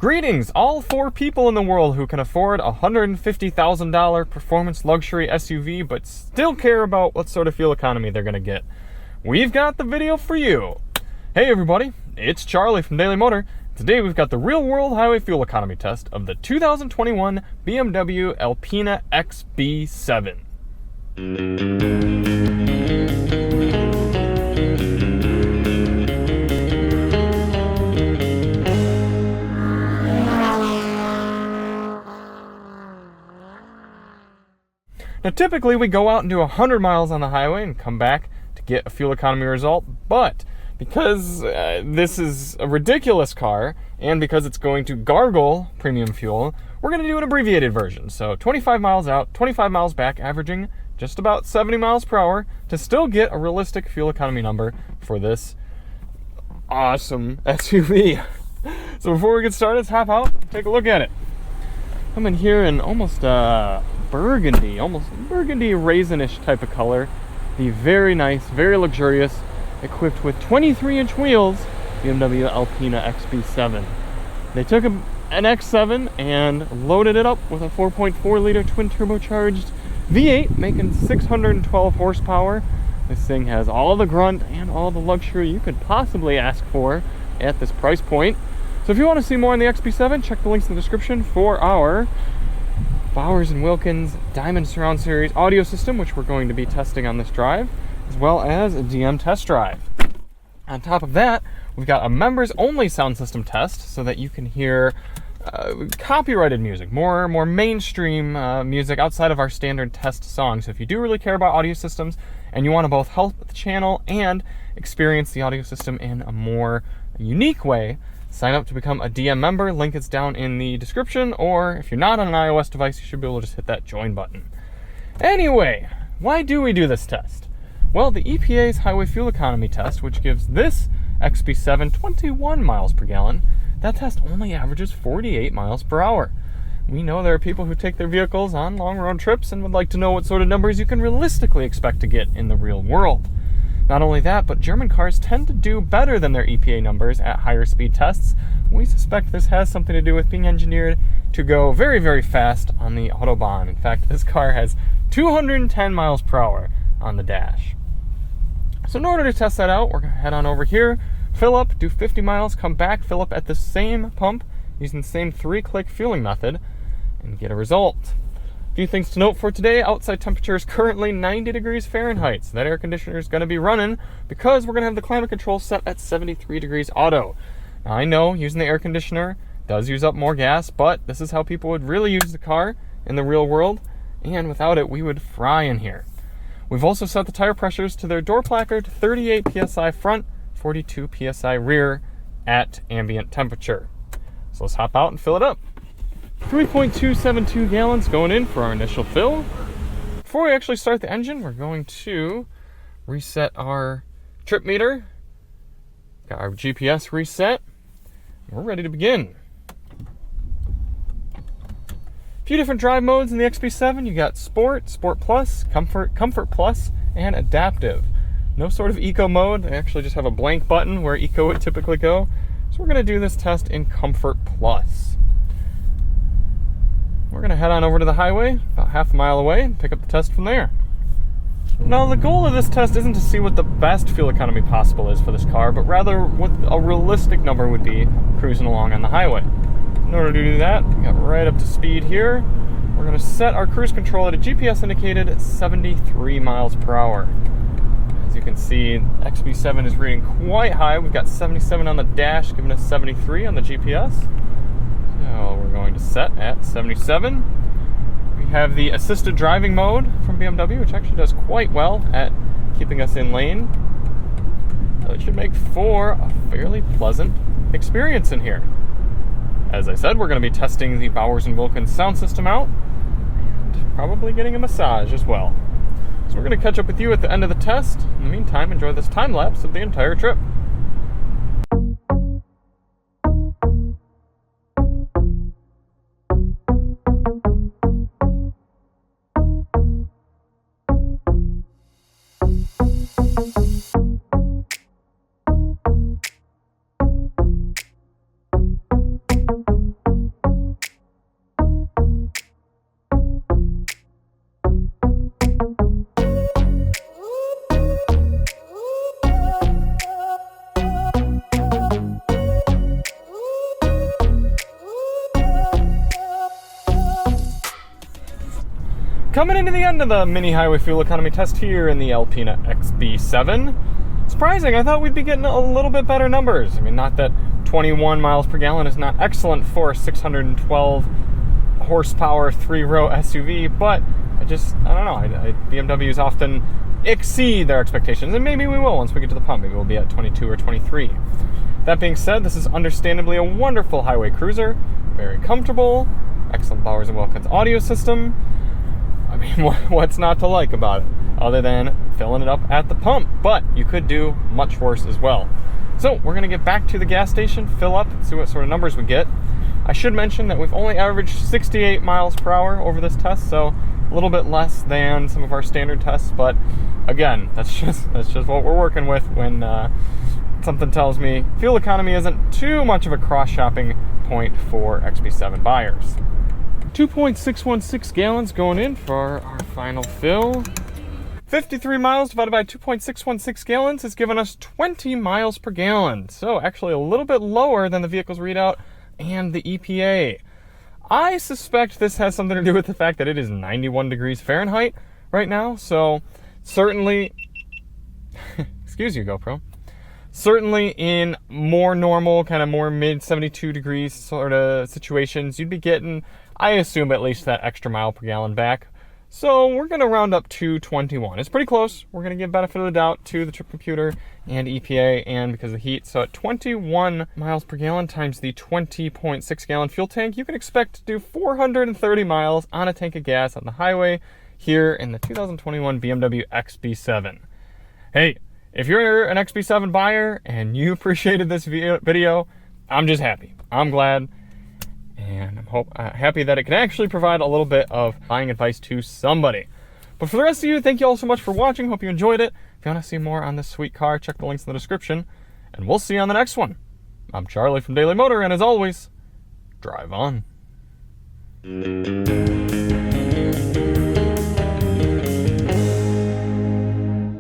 Greetings, all 4 people in the world who can afford a $150,000 performance luxury SUV but still care about what sort of fuel economy they're going to get. We've got the video for you. Hey everybody, it's Charlie from Daily Motor. Today we've got the real-world highway fuel economy test of the 2021 BMW Alpina XB7. Now typically we go out and do 100 miles on the highway and come back to get a fuel economy result, but because this is a ridiculous car and because it's going to gargle premium fuel, we're going to do an abbreviated version. So 25 miles out, 25 miles back, averaging just about 70 miles per hour to still get a realistic fuel economy number for this awesome SUV. So before we get started, let's hop out and take a look at it. I'm in here in almost burgundy raisinish type of color. The very nice, very luxurious, equipped with 23-inch wheels BMW Alpina XB7. They took an X7 and loaded it up with a 4.4-liter twin turbocharged V8, making 612 horsepower. This thing has all the grunt and all the luxury you could possibly ask for at this price point. So if you want to see more on the XB7, check the links in the description for our Bowers & Wilkins Diamond Surround Series audio system, which we're going to be testing on this drive, as well as a DM test drive. On top of that, we've got a members-only sound system test so that you can hear copyrighted music, more mainstream music outside of our standard test songs. So if you do really care about audio systems and you want to both help the channel and experience the audio system in a more unique way, sign up to become a DM member. Link is down in the description, or if you're not on an iOS device, you should be able to just hit that join button. Anyway, why do we do this test? Well, the EPA's highway fuel economy test, which gives this XB7 21 miles per gallon, that test only averages 48 miles per hour. We know there are people who take their vehicles on long road trips and would like to know what sort of numbers you can realistically expect to get in the real world. Not only that, but German cars tend to do better than their EPA numbers at higher speed tests. We suspect this has something to do with being engineered to go very, very fast on the Autobahn. In fact, this car has 210 miles per hour on the dash. So in order to test that out, we're going to head on over here, fill up, do 50 miles, come back, fill up at the same pump using the same 3-click fueling method, and get a result. A few things to note for today. Outside temperature is currently 90 degrees Fahrenheit, so that air conditioner is going to be running because we're going to have the climate control set at 73 degrees auto. Now, I know using the air conditioner does use up more gas, but this is how people would really use the car in the real world, and without it, we would fry in here. We've also set the tire pressures to their door placard, 38 psi front, 42 psi rear at ambient temperature. So let's hop out and fill it up. 3.272 gallons going in for our initial fill. Before we actually start the engine, we're going to reset our trip meter. Got our GPS reset. We're ready to begin. A few different drive modes in the XB7. You got Sport, Sport Plus, Comfort, Comfort Plus, and Adaptive. No sort of Eco mode. They actually just have a blank button where Eco would typically go. So we're going to do this test in Comfort Plus. We're going to head on over to the highway, about half a mile away, and pick up the test from there. Now, the goal of this test isn't to see what the best fuel economy possible is for this car, but rather what a realistic number would be cruising along on the highway. In order to do that, we got right up to speed here. We're going to set our cruise control at a GPS indicated 73 miles per hour. As you can see, XB7 is reading quite high. We've got 77 on the dash, giving us 73 on the GPS. So we're going to set at 77. We have the assisted driving mode from BMW, which actually does quite well at keeping us in lane. So it should make for a fairly pleasant experience in here. As I said, we're going to be testing the Bowers & Wilkins sound system out and probably getting a massage as well. So we're going to catch up with you at the end of the test. In the meantime, enjoy this time lapse of the entire trip. Coming into the end of the mini highway fuel economy test here in the Alpina XB7. Surprising, I thought we'd be getting a little bit better numbers. I mean, not that 21 miles per gallon is not excellent for a 612 horsepower 3-row SUV, but I don't know. BMWs often exceed their expectations, and maybe we will once we get to the pump. Maybe we'll be at 22 or 23. That being said, this is understandably a wonderful highway cruiser, very comfortable, excellent Bowers & Wilkins audio system. I mean, what's not to like about it, other than filling it up at the pump? But you could do much worse as well. So we're going to get back to the gas station, fill up, and see what sort of numbers we get. I should mention that we've only averaged 68 miles per hour over this test, so a little bit less than some of our standard tests. But again, that's just what we're working with when something tells me fuel economy isn't too much of a cross-shopping point for XB7 buyers. 2.616 gallons going in for our final fill. 53 miles divided by 2.616 gallons has given us 20 miles per gallon. So actually a little bit lower than the vehicle's readout and the EPA. I suspect this has something to do with the fact that it is 91 degrees Fahrenheit right now. So certainly, excuse you, GoPro. Certainly in more normal, kind of more mid 72 degrees sort of situations, you'd be getting, I assume, at least that extra mile per gallon back. So we're going to round up to 21. It's pretty close. We're going to give benefit of the doubt to the trip computer and EPA and because of the heat. So at 21 miles per gallon times the 20.6 gallon fuel tank, you can expect to do 430 miles on a tank of gas on the highway here in the 2021 BMW XB7. Hey, if you're an XB7 buyer and you appreciated this video, I'm just happy. I'm glad. And I'm happy that it can actually provide a little bit of buying advice to somebody. But for the rest of you, thank you all so much for watching. Hope you enjoyed it. If you want to see more on this sweet car, check the links in the description. And we'll see you on the next one. I'm Charlie from Daily Motor, and as always, drive on.